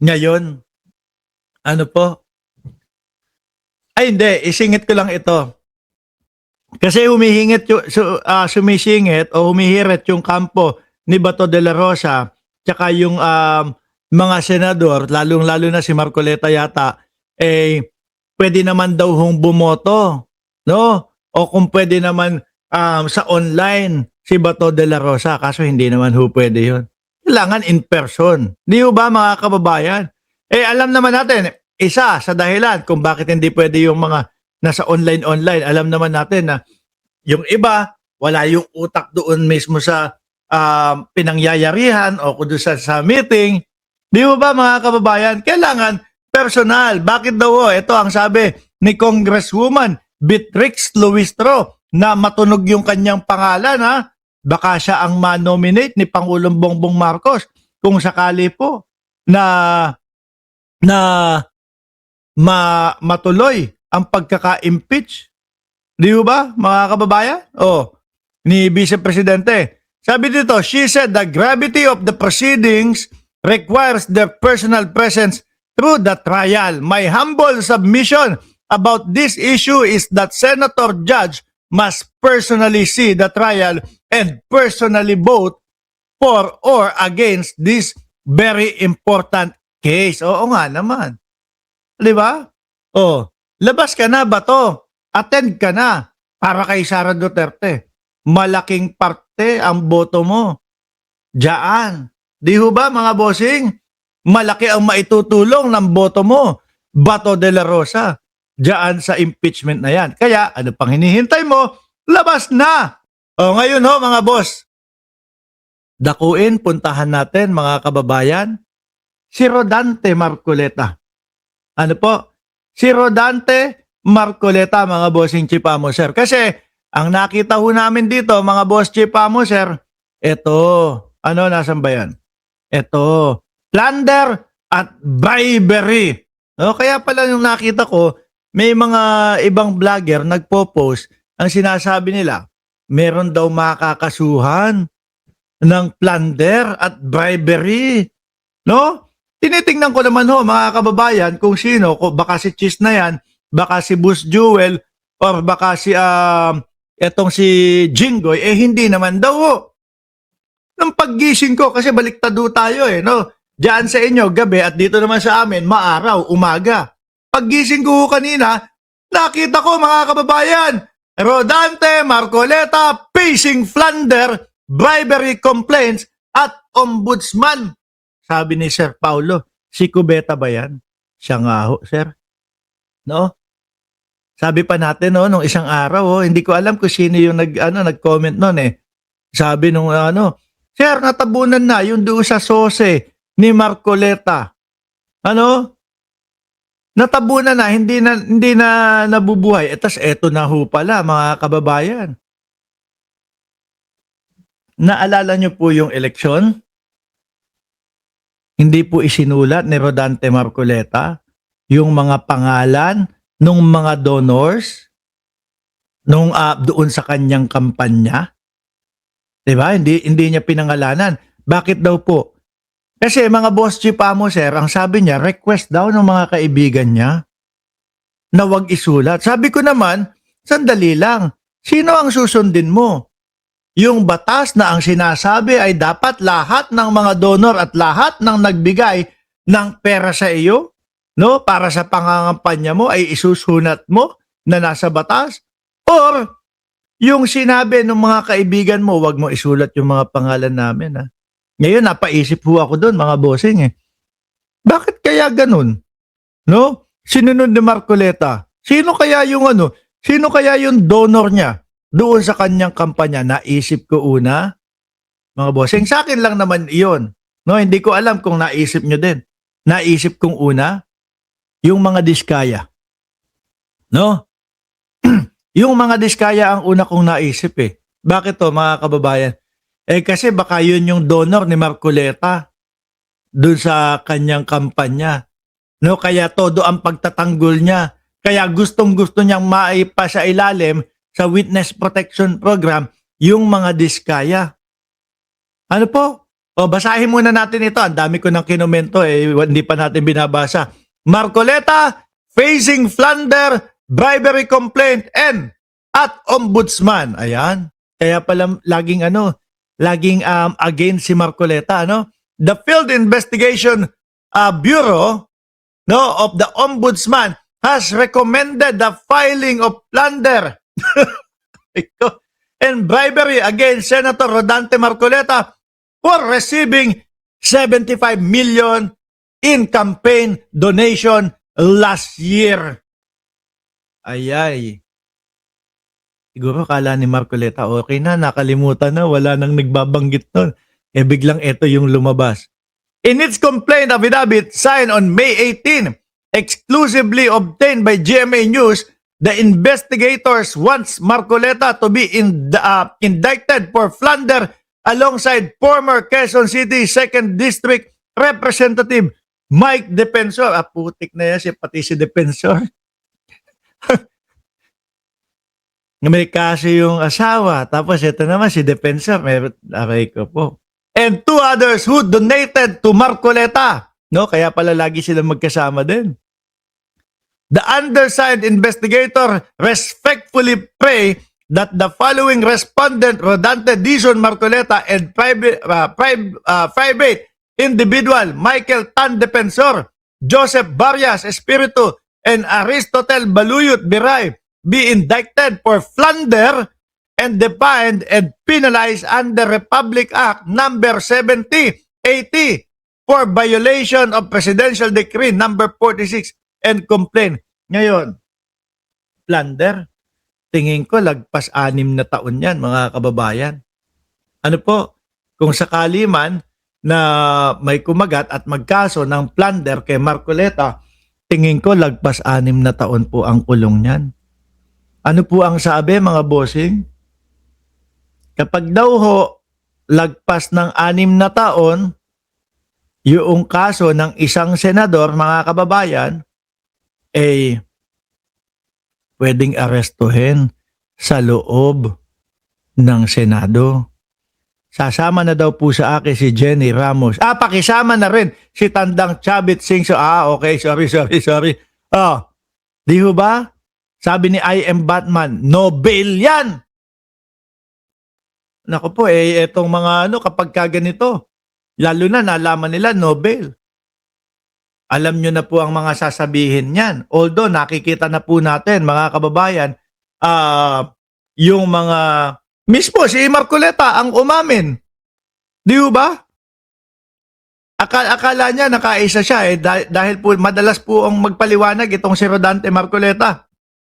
Ngayon, ano po? Ay hindi, isingit ko lang ito. Kasi sumisingit o humihirit yung kampo ni Bato de la Rosa tsaka yung mga senador, lalong-lalo na si Marcoleta yata, pwede naman daw hong bumoto, no? O kung pwede naman sa online si Bato de la Rosa, kaso hindi naman ho pwede yun. Kailangan in person. Di ho ba mga kababayan? Alam naman natin, isa sa dahilan kung bakit hindi pwede yung mga nasa online, alam naman natin na yung iba, wala yung utak doon mismo sa pinangyayarihan o kung doon sa meeting. Di mo ba mga kababayan? Kailangan personal. Bakit daw? Ito ang sabi ni Congresswoman Beatrix Luistro na matunog yung kanyang pangalan ha. Baka siya ang ma-nominate ni Pangulong Bongbong Marcos kung sakali po na matuloy ang pagkaka-impeach. Di ba, mga kababayan? Ni Vice Presidente. Sabi dito, she said the gravity of the proceedings requires their personal presence through the trial. My humble submission about this issue is that Senator Judge must personally see the trial and personally vote for or against this very important case. Oo nga naman. Di ba? Labas ka na ba to? Attend ka na para kay Sara Duterte. Malaking parte ang boto mo. Diyan. Di ho ba mga bossing? Malaki ang maitutulong ng boto mo. Bato de la Rosa. Diyan sa impeachment na yan. Kaya ano pang hinihintay mo? Labas na! Ngayon ho mga boss. Dakuin, puntahan natin mga kababayan. Si Rodante Marcoleta. Ano po? Si Rodante Marcoleta, mga bossing Chipamo, sir. Kasi, ang nakita ho namin dito, mga boss Chipamo, sir, ito, nasan ba yan? Ito, plunder at bribery. Kaya pala yung nakita ko, may mga ibang vlogger nagpo-post, ang sinasabi nila, meron daw makakasuhan ng plunder at bribery. No? Tinitingnan ko naman ho, mga kababayan, kung sino, baka si Cheese na yan, baka si Boss Jewel, or baka si, etong si Jinggoy, hindi naman daw ho. Nang paggising ko, kasi baliktado tayo no? Diyan sa inyo, gabi, at dito naman sa amin, maaraw, umaga. Paggising ko kanina, nakita ko mga kababayan, Rodante Marcoleta facing plunder, bribery complaints, at ombudsman. Sabi ni Sir Paulo, si Cubeta ba yan? Siya nga ho, sir. No? Sabi pa natin nung isang araw, hindi ko alam kung sino yung nag-comment noon Sabi nung sir, natabunan na yung doon sa sose ni Marcoleta. Natabunan na, hindi na nabubuhay. Etas eto na ho pala mga kababayan. Naalala niyo po yung eleksyon? Hindi po isinulat ni Rodante Marcoleta yung mga pangalan ng mga donors doon sa kanyang kampanya. Diba? Hindi niya pinangalanan. Bakit daw po? Kasi mga boss Chipamo, sir, ang sabi niya, request daw ng mga kaibigan niya na wag isulat. Sabi ko naman, sandali lang, sino ang susundin mo? Yung batas na ang sinasabi ay dapat lahat ng mga donor at lahat ng nagbigay ng pera sa iyo, para sa pangangampanya mo ay isusunat mo na nasa batas? Or yung sinabi ng mga kaibigan mo, wag mo isulat yung mga pangalan namin Ngayon napaisip po ako doon mga bossing Bakit kaya ganun? Sinunod ni Marcoleta. Sino kaya yung donor niya? Doon sa kanyang kampanya, naisip ko una, mga bossing, sa akin lang naman iyon. Hindi ko alam kung naisip nyo din. Naisip kong una, yung mga diskaya. Yung mga diskaya ang una kong naisip Bakit to mga kababayan? Kasi baka yun yung donor ni Marcoleta doon sa kanyang kampanya. Kaya todo ang pagtatanggol niya. Kaya gustong-gusto niyang maipa sa ilalim sa Witness Protection Program, yung mga diskaya. Ano po? O, basahin muna natin ito. Ang dami ko ng kinomento hindi pa natin binabasa. Marcoleta facing plunder, bribery complaint, and at ombudsman. Ayan. Kaya pala laging against si Marcoleta, ano? The Field Investigation Bureau, no, of the Ombudsman has recommended the filing of plunder and bribery against Senator Rodante Marcoleta for receiving 75 million in campaign donation last year. Ayay. Siguro kala ni Marcoleta, okay na, nakalimutan na, wala nang nagbabanggit nun. Biglang ito yung lumabas. In its complaint affidavit signed on May 18, exclusively obtained by GMA News, the investigators wants Marcoleta to be indicted for plunder alongside former Quezon City 2nd District Representative Mike Defensor. Putik na yan, pati si Defensor. May kaso yung asawa, tapos ito naman si Defensor, aray ko po. And two others who donated to Marcoleta. No, kaya pala lagi sila magkasama din. The undersigned investigator respectfully pray that the following respondent, Rodante Dizon Marcoleta, and private individual, Michael Tan Defensor, Joseph Barrias Espiritu, and Aristotel Baluyot Biray, be indicted for plunder and defined and penalized under Republic Act number 7080 for violation of Presidential Decree number 46 and complaint. Ngayon, plunder, tingin ko lagpas 6 na taon yan, mga kababayan. Ano po, kung sakali man na may kumagat at magkaso ng plunder kay Marcoleta, tingin ko lagpas 6 na taon po ang kulong niyan. Ano po ang sabi, mga bossing? Kapag daw ho, lagpas ng 6 na taon, yung kaso ng isang senador, mga kababayan, pwedeng arestuhin sa loob ng Senado. Sasama na daw po sa akin si Jenny Ramos. Pakisama na rin si Tandang Chavit Singso. Okay, sorry. Di ho ba? Sabi ni I Am Batman, no bail yan. Naku po, etong mga kapag kaganito, lalo na nalaman nila, no bail. Alam nyo na po ang mga sasabihin niyan. Although nakikita na po natin, mga kababayan, yung mga, mismo si Marcoleta ang umamin. Di ba? Akala niya nakaisa siya dahil po madalas po ang magpaliwanag itong si Rodante Marcoleta.